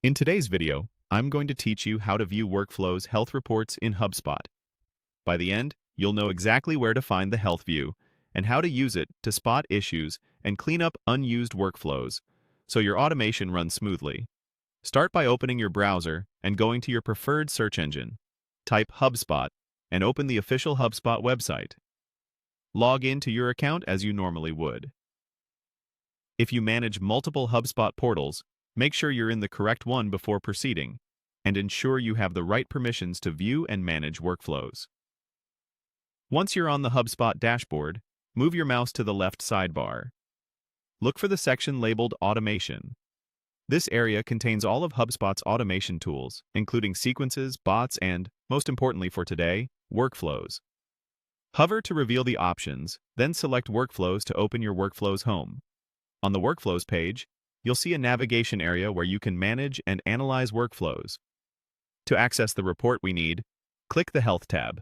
In today's video, I'm going to teach you how to view workflows health reports in HubSpot. By the end, you'll know exactly where to find the health view and how to use it to spot issues and clean up unused workflows so your automation runs smoothly. Start by opening your browser and going to your preferred search engine. Type HubSpot and open the official HubSpot website. Log into your account as you normally would. If you manage multiple HubSpot portals, make sure you're in the correct one before proceeding, and ensure you have the right permissions to view and manage workflows. Once you're on the HubSpot dashboard, move your mouse to the left sidebar. Look for the section labeled Automation. This area contains all of HubSpot's automation tools, including sequences, bots, and, most importantly for today, workflows. Hover to reveal the options, then select Workflows to open your Workflows home. On the Workflows page, you'll see a navigation area where you can manage and analyze workflows. To access the report we need, click the Health tab.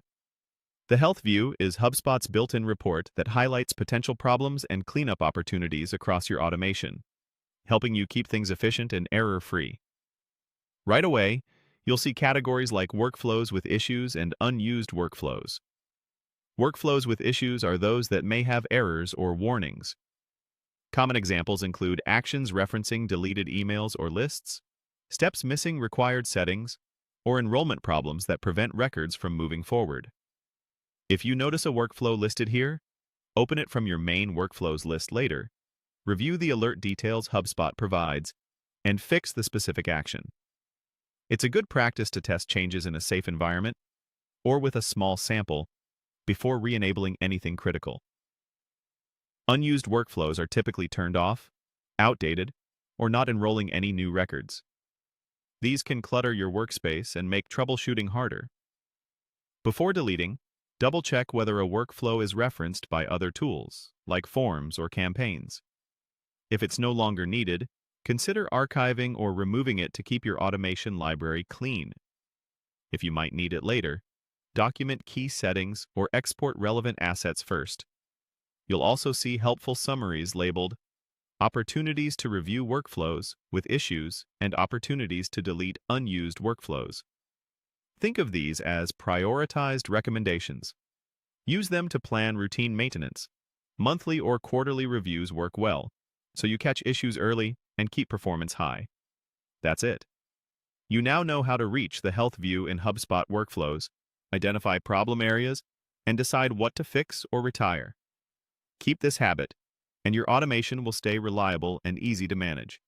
The Health view is HubSpot's built-in report that highlights potential problems and cleanup opportunities across your automation, helping you keep things efficient and error-free. Right away, you'll see categories like workflows with issues and unused workflows. Workflows with issues are those that may have errors or warnings. Common examples include actions referencing deleted emails or lists, steps missing required settings, or enrollment problems that prevent records from moving forward. If you notice a workflow listed here, open it from your main workflows list later, review the alert details HubSpot provides, and fix the specific action. It's a good practice to test changes in a safe environment or with a small sample before re-enabling anything critical. Unused workflows are typically turned off, outdated, or not enrolling any new records. These can clutter your workspace and make troubleshooting harder. Before deleting, double-check whether a workflow is referenced by other tools, like forms or campaigns. If it's no longer needed, consider archiving or removing it to keep your automation library clean. If you might need it later, document key settings or export relevant assets first. You'll also see helpful summaries labeled Opportunities to review workflows with issues and opportunities to delete unused workflows. Think of these as prioritized recommendations. Use them to plan routine maintenance. Monthly or quarterly reviews work well, so you catch issues early and keep performance high. That's it. You now know how to reach the health view in HubSpot workflows, identify problem areas, and decide what to fix or retire. Keep this habit, and your automation will stay reliable and easy to manage.